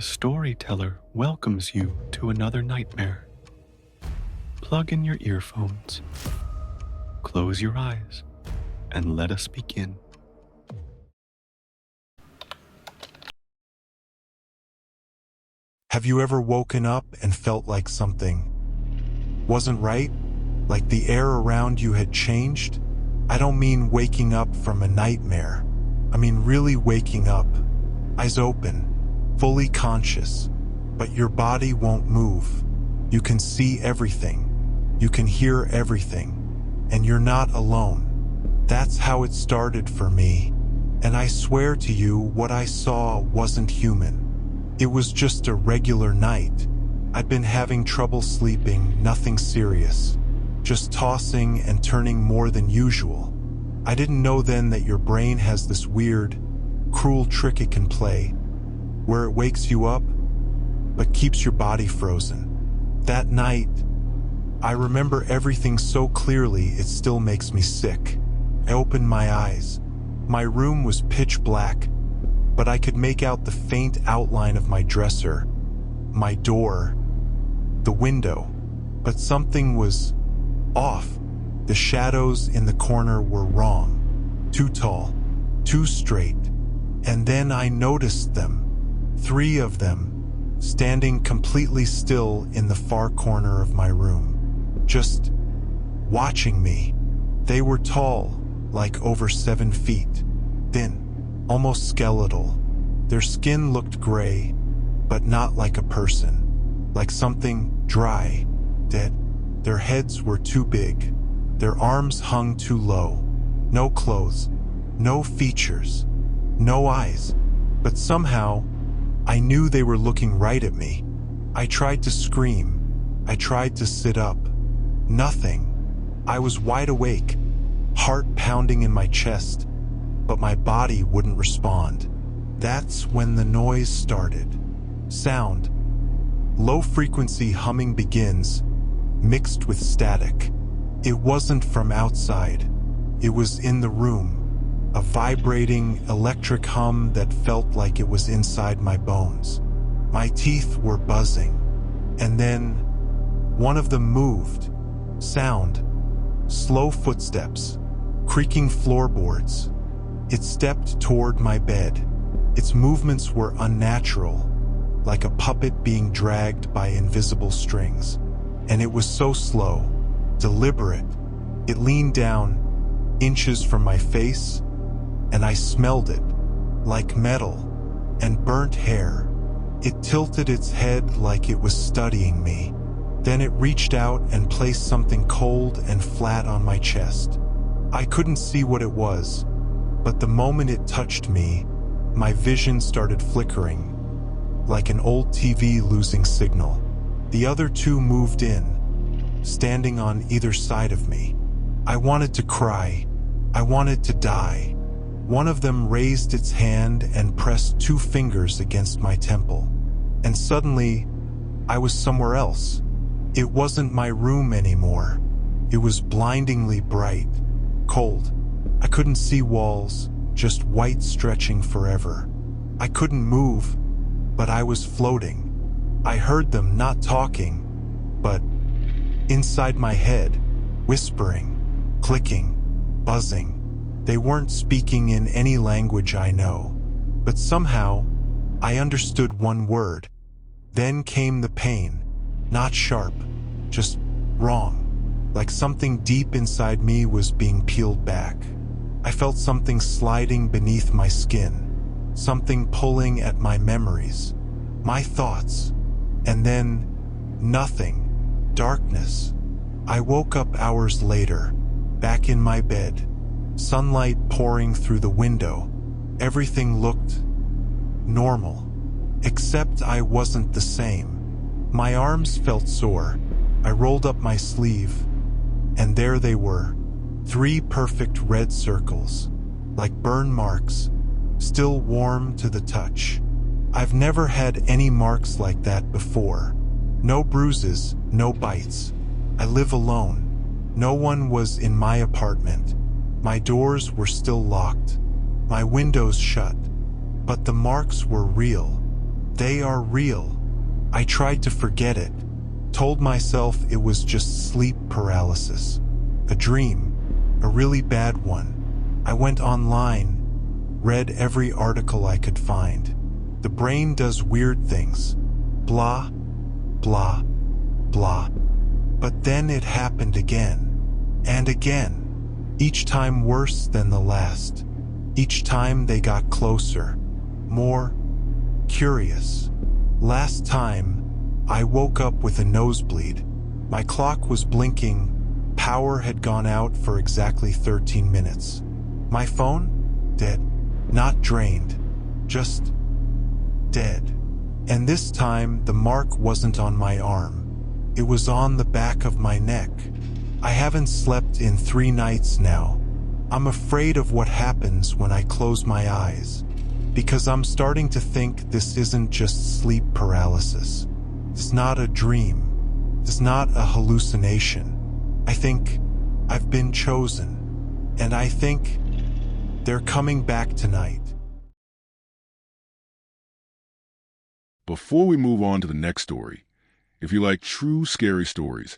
The storyteller welcomes you to another nightmare. Plug in your earphones, close your eyes, and let us begin. Have you ever woken up and felt like something wasn't right? Like the air around you had changed? I don't mean waking up from a nightmare. I mean really waking up, eyes open, fully conscious, but your body won't move. You can see everything. You can hear everything. And you're not alone. That's how it started for me. And I swear to you, what I saw wasn't human. It was just a regular night. I'd been having trouble sleeping, nothing serious. Just tossing and turning more than usual. I didn't know then that your brain has this weird, cruel trick it can play, where it wakes you up, but keeps your body frozen. That night, I remember everything so clearly it still makes me sick. I opened my eyes. My room was pitch black, but I could make out the faint outline of my dresser, my door, the window. But something was off. The shadows in the corner were wrong. Too tall, too straight. And then I noticed them, 3 of them, standing completely still in the far corner of my room, just watching me. They were tall, like over 7 feet, thin, almost skeletal. Their skin looked gray, but not like a person, like something dry, dead. Their heads were too big. Their arms hung too low. No clothes, no features, no eyes. But somehow, I knew they were looking right at me. I tried to scream. I tried to sit up. Nothing. I was wide awake, heart pounding in my chest, but my body wouldn't respond. That's when the noise started. Sound. Low-frequency humming begins, mixed with static. It wasn't from outside. It was in the room, a vibrating electric hum that felt like it was inside my bones. My teeth were buzzing. And then, one of them moved. Sound. Slow footsteps, creaking floorboards. It stepped toward my bed. Its movements were unnatural, like a puppet being dragged by invisible strings. And it was so slow, deliberate. It leaned down, inches from my face, and I smelled it, like metal and burnt hair. It tilted its head like it was studying me. Then it reached out and placed something cold and flat on my chest. I couldn't see what it was, but the moment it touched me, my vision started flickering, like an old TV losing signal. The other 2 moved in, standing on either side of me. I wanted to cry. I wanted to die. One of them raised its hand and pressed 2 fingers against my temple. And suddenly, I was somewhere else. It wasn't my room anymore. It was blindingly bright, cold. I couldn't see walls, just white stretching forever. I couldn't move, but I was floating. I heard them not talking, but inside my head, whispering, clicking, buzzing. They weren't speaking in any language I know, but somehow I understood one word. Then came the pain, not sharp, just wrong, like something deep inside me was being peeled back. I felt something sliding beneath my skin, something pulling at my memories, my thoughts, and then nothing, darkness. I woke up hours later, back in my bed, sunlight pouring through the window. Everything looked normal, except I wasn't the same. My arms felt sore. I rolled up my sleeve, and there they were, 3 perfect red circles, like burn marks, still warm to the touch. I've never had any marks like that before. No bruises, no bites. I live alone. No one was in my apartment. My doors were still locked, my windows shut, but the marks were real. They are real. I tried to forget it, told myself it was just sleep paralysis, a dream, a really bad one. I went online, read every article I could find. The brain does weird things. Blah, blah, blah. But then it happened again, and again, each time worse than the last. Each time they got closer, more curious. Last time, I woke up with a nosebleed. My clock was blinking. Power had gone out for exactly 13 minutes. My phone? Dead. Not drained. Just dead. And this time, the mark wasn't on my arm. It was on the back of my neck. I haven't slept in 3 nights now. I'm afraid of what happens when I close my eyes, because I'm starting to think this isn't just sleep paralysis. It's not a dream. It's not a hallucination. I think I've been chosen, and I think they're coming back tonight. Before we move on to the next story, if you like true scary stories,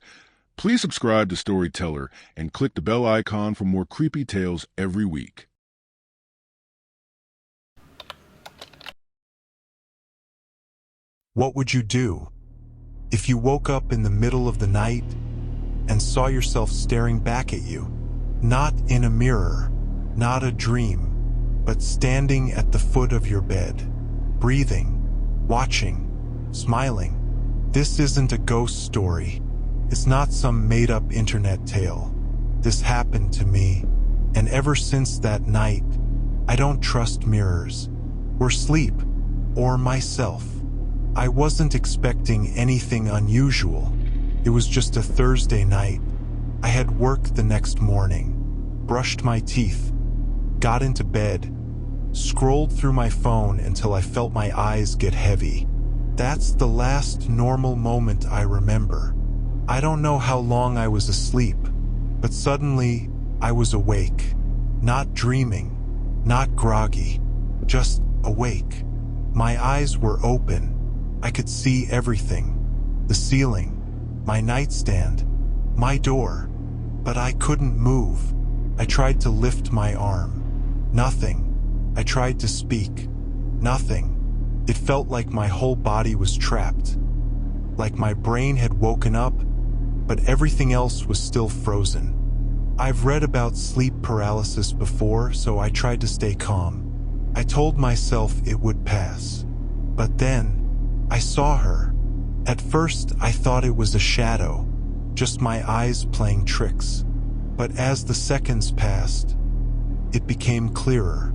please subscribe to Storyteller and click the bell icon for more creepy tales every week. What would you do if you woke up in the middle of the night and saw yourself staring back at you? Not in a mirror, not a dream, but standing at the foot of your bed, breathing, watching, smiling. This isn't a ghost story. It's not some made-up internet tale. This happened to me, and ever since that night, I don't trust mirrors, or sleep, or myself. I wasn't expecting anything unusual. It was just a Thursday night. I had work the next morning, brushed my teeth, got into bed, scrolled through my phone until I felt my eyes get heavy. That's the last normal moment I remember. I don't know how long I was asleep, but suddenly I was awake. Not dreaming, not groggy, just awake. My eyes were open. I could see everything. The ceiling, my nightstand, my door. But I couldn't move. I tried to lift my arm. Nothing. I tried to speak. Nothing. It felt like my whole body was trapped. Like my brain had woken up, but everything else was still frozen. I've read about sleep paralysis before, so I tried to stay calm. I told myself it would pass. But then, I saw her. At first, I thought it was a shadow, just my eyes playing tricks. But as the seconds passed, it became clearer.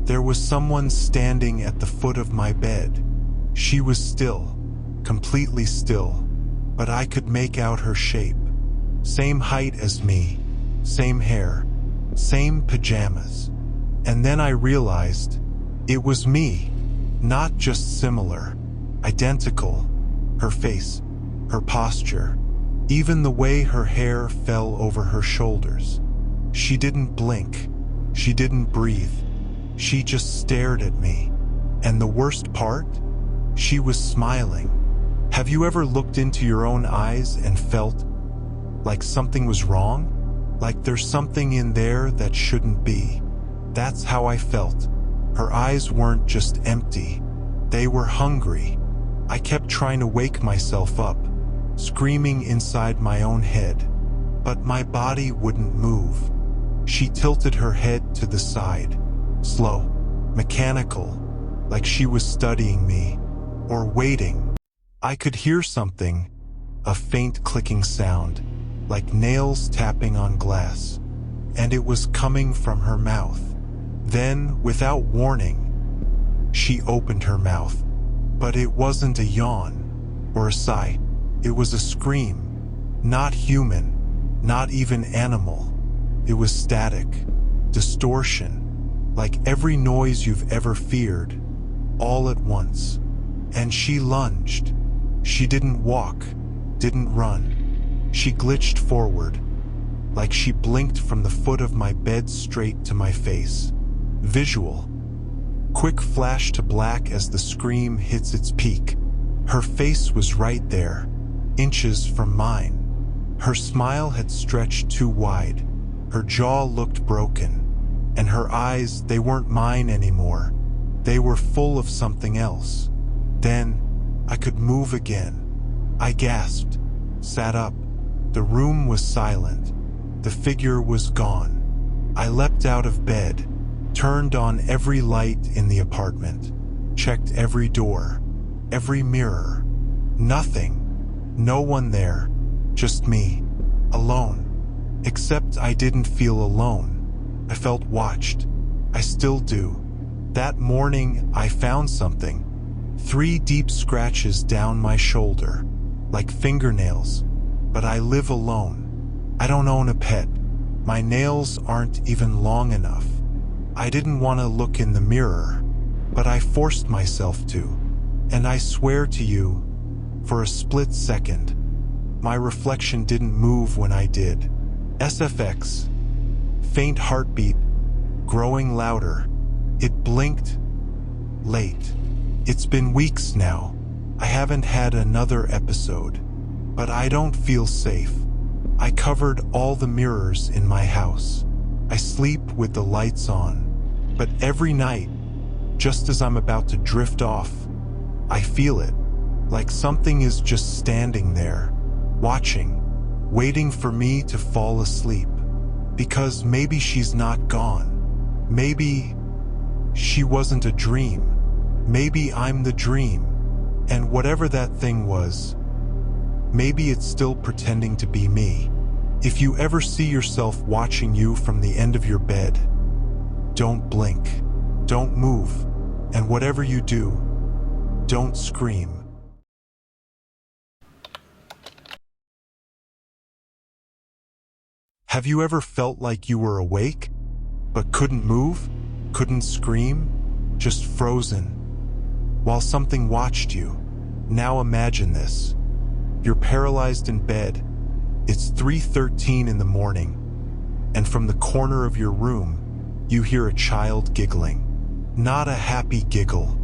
There was someone standing at the foot of my bed. She was still, completely still, but I could make out her shape. Same height as me, same hair, same pajamas. And then I realized it was me, not just similar, identical. Her face, her posture, even the way her hair fell over her shoulders. She didn't blink, she didn't breathe. She just stared at me. And the worst part? She was smiling. Have you ever looked into your own eyes and felt like something was wrong? Like there's something in there that shouldn't be? That's how I felt. Her eyes weren't just empty. They were hungry. I kept trying to wake myself up, screaming inside my own head. But my body wouldn't move. She tilted her head to the side, slow, mechanical, like she was studying me, or waiting. I could hear something, a faint clicking sound, like nails tapping on glass, and it was coming from her mouth. Then, without warning, she opened her mouth, but it wasn't a yawn or a sigh. It was a scream, not human, not even animal. It was static, distortion, like every noise you've ever feared, all at once. And she lunged. She didn't walk, didn't run. She glitched forward, like she blinked from the foot of my bed straight to my face. Visual. quick flash to black as the scream hits its peak. Her face was right there, inches from mine. Her smile had stretched too wide. Her jaw looked broken. And her eyes, they weren't mine anymore. They were full of something else. Then, I could move again. I gasped, sat up. The room was silent. The figure was gone. I leapt out of bed, turned on every light in the apartment, checked every door, every mirror. Nothing. No one there. Just me. Alone. Except I didn't feel alone. I felt watched. I still do. That morning, I found something. 3 deep scratches down my shoulder, like fingernails. But I live alone. I don't own a pet. My nails aren't even long enough. I didn't want to look in the mirror, but I forced myself to. And I swear to you, for a split second, my reflection didn't move when I did. SFX. Faint heartbeat, growing louder. It blinked. Late. It's been weeks now. I haven't had another episode. But I don't feel safe. I covered all the mirrors in my house. I sleep with the lights on. But every night, just as I'm about to drift off, I feel it. Like something is just standing there, watching, waiting for me to fall asleep. Because maybe she's not gone. Maybe she wasn't a dream. Maybe I'm the dream. And whatever that thing was, maybe it's still pretending to be me. If you ever see yourself watching you from the end of your bed, don't blink, don't move, and whatever you do, don't scream. Have you ever felt like you were awake, but couldn't move, couldn't scream, just frozen, while something watched you? Now imagine this. You're paralyzed in bed. It's 3:13 in the morning, and from the corner of your room, you hear a child giggling. Not a happy giggle,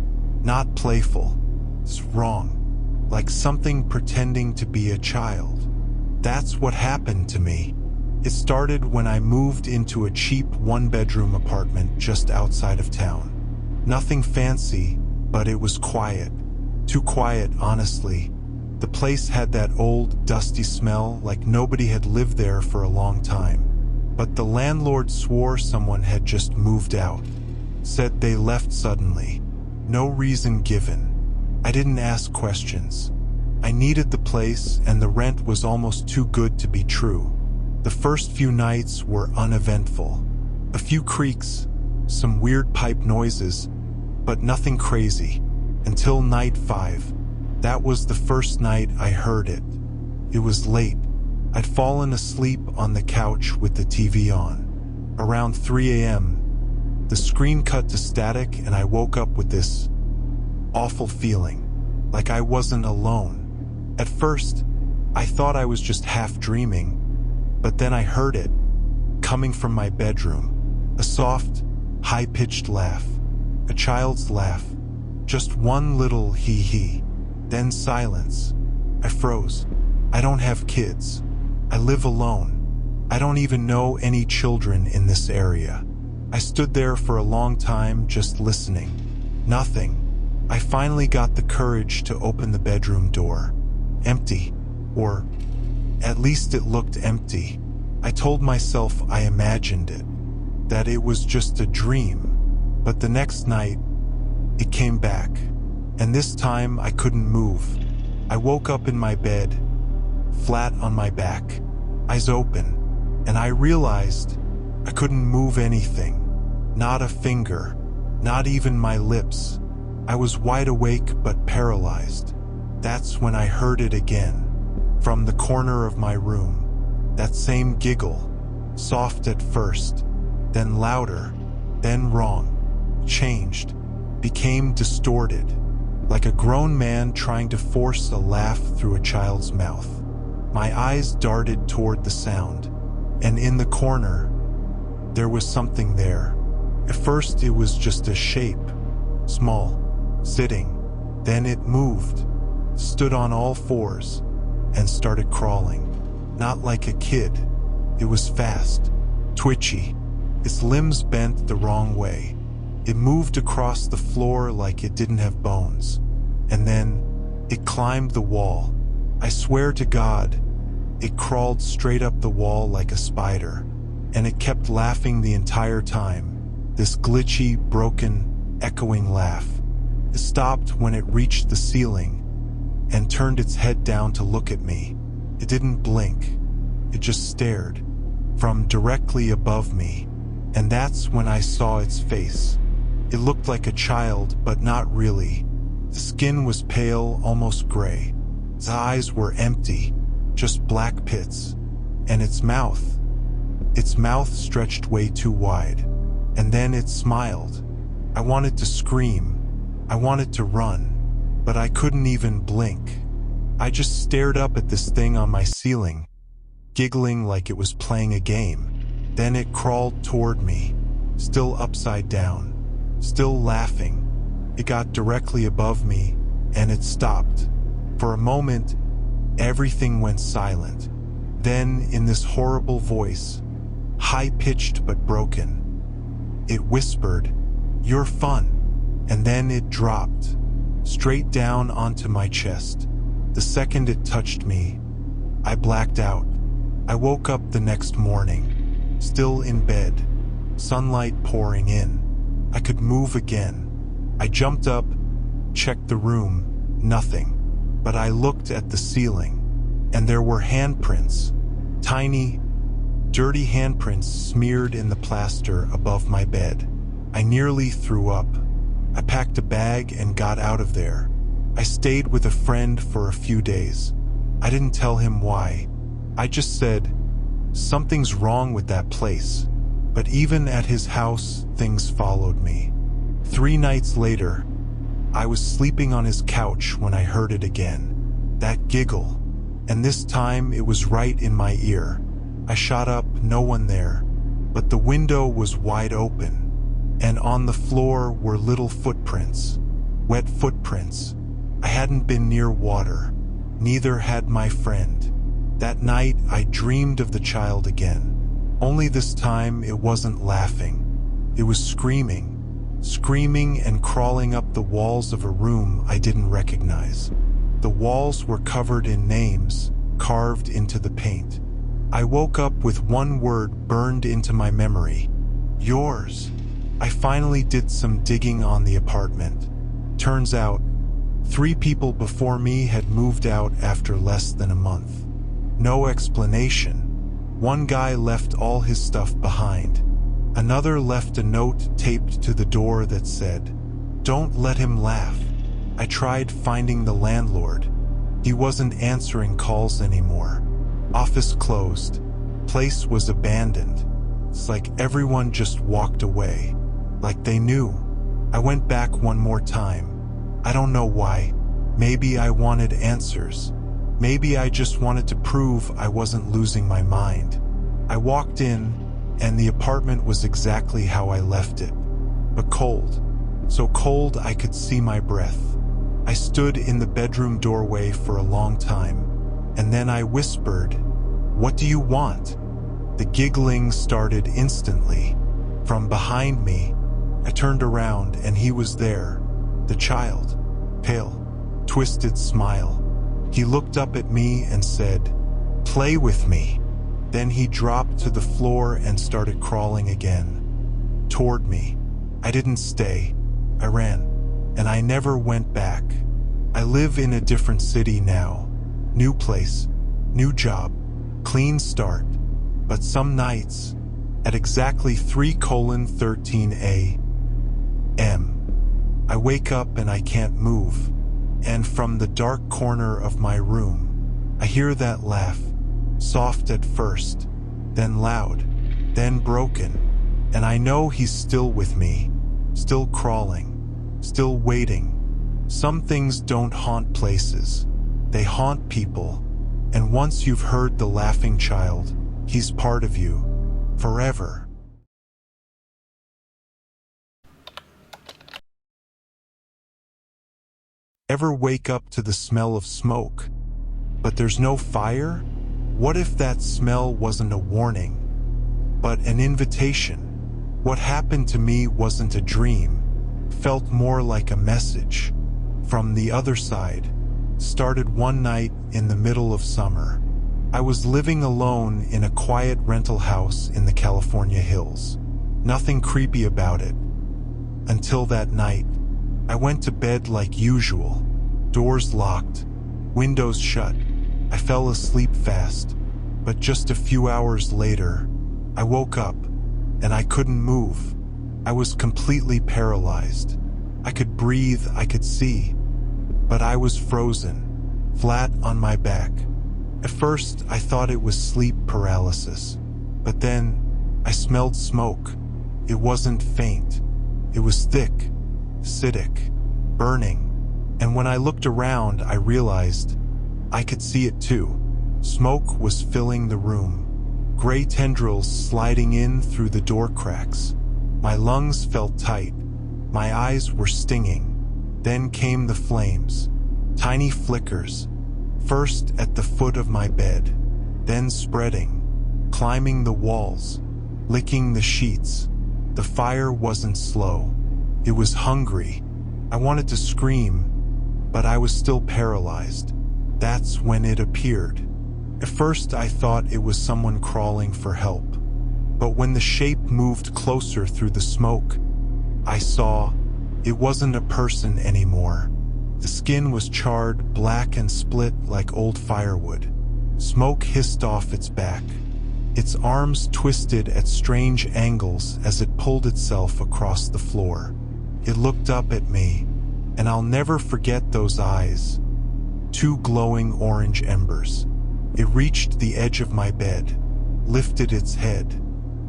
not playful. It's wrong, like something pretending to be a child. That's what happened to me. It started when I moved into a cheap 1-bedroom apartment just outside of town. Nothing fancy, but it was quiet. Too quiet, honestly. The place had that old, dusty smell like nobody had lived there for a long time. But the landlord swore someone had just moved out. Said they left suddenly. No reason given. I didn't ask questions. I needed the place, and the rent was almost too good to be true. The first few nights were uneventful. A few creaks, some weird pipe noises, but nothing crazy. Until night 5. That was the first night I heard it. It was late. I'd fallen asleep on the couch with the TV on. Around 3 a.m., the screen cut to static and I woke up with this awful feeling, like I wasn't alone. At first, I thought I was just half dreaming, but then I heard it, coming from my bedroom. A soft, high-pitched laugh. A child's laugh. Just one little hee-hee. Then silence. I froze. I don't have kids. I live alone. I don't even know any children in this area. I stood there for a long time just listening. Nothing. I finally got the courage to open the bedroom door. Empty. Or at least it looked empty. I told myself I imagined it. That it was just a dream. But the next night, it came back. And this time I couldn't move. I woke up in my bed, flat on my back, eyes open, and I realized I couldn't move anything. Not a finger, not even my lips. I was wide awake but paralyzed. That's when I heard it again, from the corner of my room. That same giggle, soft at first, then louder, then wrong, changed, became distorted. Like a grown man trying to force a laugh through a child's mouth. My eyes darted toward the sound, and in the corner, there was something there. At first it was just a shape, small, sitting. Then it moved, stood on all fours, and started crawling. Not like a kid. It was fast, twitchy. Its limbs bent the wrong way. It moved across the floor like it didn't have bones. And then it climbed the wall. I swear to God, it crawled straight up the wall like a spider. And it kept laughing the entire time. This glitchy, broken, echoing laugh. It stopped when it reached the ceiling and turned its head down to look at me. It didn't blink. It just stared from directly above me. And that's when I saw its face. It looked like a child, but not really. The skin was pale, almost gray. Its eyes were empty, just black pits. And its mouth stretched way too wide. And then it smiled. I wanted to scream. I wanted to run, but I couldn't even blink. I just stared up at this thing on my ceiling, giggling like it was playing a game. Then it crawled toward me, still upside down, still laughing. It got directly above me, and it stopped. For a moment, everything went silent. Then, in this horrible voice, high-pitched but broken, it whispered, "You're fun." And then it dropped, straight down onto my chest. The second it touched me, I blacked out. I woke up the next morning, still in bed, sunlight pouring in. I could move again. I jumped up, checked the room, nothing. But I looked at the ceiling, and there were handprints, tiny, dirty handprints smeared in the plaster above my bed. I nearly threw up. I packed a bag and got out of there. I stayed with a friend for a few days. I didn't tell him why. I just said, something's wrong with that place. But even at his house, things followed me. 3 nights later, I was sleeping on his couch when I heard it again. That giggle. And this time it was right in my ear. I shot up, no one there. But the window was wide open. And on the floor were little footprints, wet footprints. I hadn't been near water, neither had my friend. That night I dreamed of the child again. Only this time it wasn't laughing. It was screaming and crawling up the walls of a room I didn't recognize. The walls were covered in names, carved into the paint. I woke up with one word burned into my memory: yours. I finally did some digging on the apartment. Turns out, 3 people before me had moved out after less than a month. No explanation. One guy left all his stuff behind. Another left a note taped to the door that said, "Don't let him laugh." I tried finding the landlord. He wasn't answering calls anymore. Office closed. Place was abandoned. It's like everyone just walked away. Like they knew. I went back one more time. I don't know why. Maybe I wanted answers. Maybe I just wanted to prove I wasn't losing my mind. I walked in, and the apartment was exactly how I left it. But cold. So cold I could see my breath. I stood in the bedroom doorway for a long time, and then I whispered, "What do you want?" The giggling started instantly. From behind me, I turned around and he was there, the child, pale, twisted smile. He looked up at me and said, "Play with me." Then he dropped to the floor and started crawling again, toward me. I didn't stay. I ran, and I never went back. I live in a different city now. New place, new job, clean start. But some nights, at exactly 3:13 a.m., I wake up and I can't move. And from the dark corner of my room, I hear that laugh, soft at first, then loud, then broken. And I know he's still with me, still crawling, still waiting. Some things don't haunt places, they haunt people. And once you've heard the laughing child, he's part of you, forever. Ever wake up to the smell of smoke, but there's no fire? What if that smell wasn't a warning, but an invitation? What happened to me wasn't a dream, felt more like a message from the other side. Started one night in the middle of summer. I was living alone in a quiet rental house in the California hills. Nothing creepy about it. Until that night, I went to bed like usual. Doors locked, windows shut. I fell asleep fast, but just a few hours later, I woke up and I couldn't move. I was completely paralyzed. I could breathe, I could see, but I was frozen, flat on my back. At first, I thought it was sleep paralysis, but then I smelled smoke. It wasn't faint. It was thick, acidic, burning. And when I looked around, I realized I could see it too. Smoke was filling the room, gray tendrils sliding in through the door cracks. My lungs felt tight. My eyes were stinging. Then came the flames, tiny flickers, first at the foot of my bed, then spreading, climbing the walls, licking the sheets. The fire wasn't slow. It was hungry. I wanted to scream, but I was still paralyzed. That's when it appeared. At first, I thought it was someone crawling for help. But when the shape moved closer through the smoke, I saw it wasn't a person anymore. The skin was charred, black and split like old firewood. Smoke hissed off its back. Its arms twisted at strange angles as it pulled itself across the floor. It looked up at me, and I'll never forget those eyes. Two glowing orange embers. It reached the edge of my bed, lifted its head,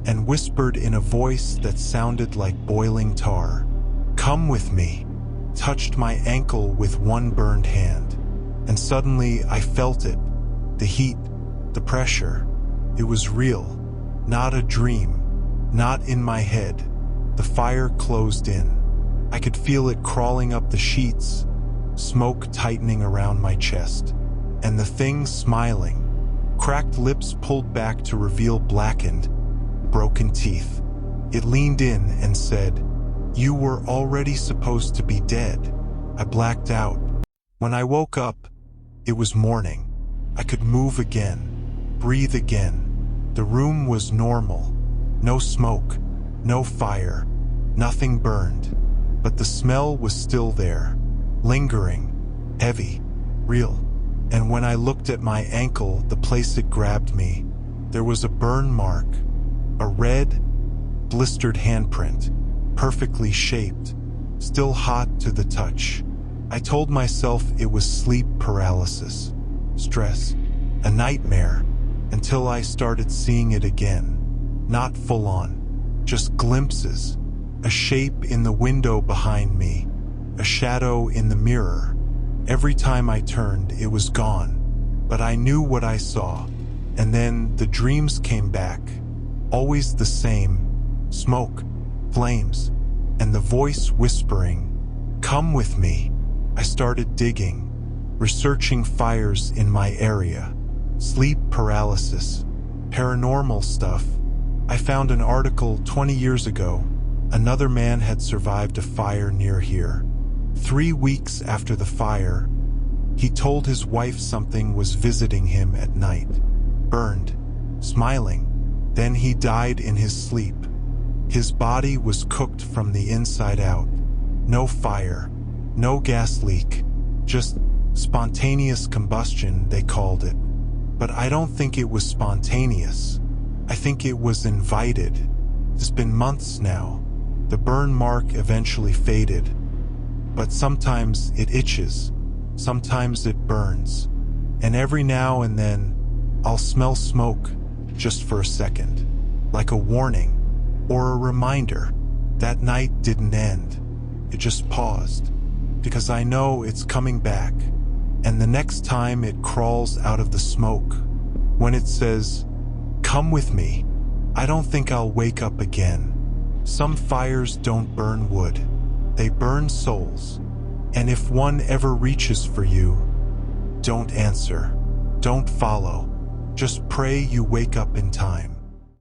and whispered in a voice that sounded like boiling tar. "Come with me." Touched my ankle with one burned hand, and suddenly I felt it. The heat, the pressure. It was real, not a dream, not in my head. The fire closed in. I could feel it crawling up the sheets, smoke tightening around my chest, and the thing smiling. Cracked lips pulled back to reveal blackened, broken teeth. It leaned in and said, "You were already supposed to be dead." I blacked out. When I woke up, it was morning. I could move again, breathe again. The room was normal. No smoke, no fire, nothing burned. But the smell was still there, lingering, heavy, real. And when I looked at my ankle, the place it grabbed me, there was a burn mark, a red, blistered handprint, perfectly shaped, still hot to the touch. I told myself it was sleep paralysis, stress, a nightmare, until I started seeing it again. Not full on, just glimpses, a shape in the window behind me, a shadow in the mirror. Every time I turned, it was gone, but I knew what I saw. And then the dreams came back, always the same, smoke, flames, and the voice whispering, "Come with me." I started digging, researching fires in my area, sleep paralysis, paranormal stuff. I found an article 20 years ago. Another man had survived a fire near here. 3 weeks after the fire, he told his wife something was visiting him at night. Burned, smiling. Then he died in his sleep. His body was cooked from the inside out. No fire, no gas leak, just spontaneous combustion, they called it. But I don't think it was spontaneous. I think it was invited. It's been months now. The burn mark eventually faded. But sometimes it itches, sometimes it burns. And every now and then, I'll smell smoke just for a second, like a warning or a reminder. That night didn't end. It just paused, because I know it's coming back. And the next time it crawls out of the smoke, when it says, "Come with me," I don't think I'll wake up again. Some fires don't burn wood. They burn souls. And if one ever reaches for you, don't answer, don't follow, just pray you wake up in time.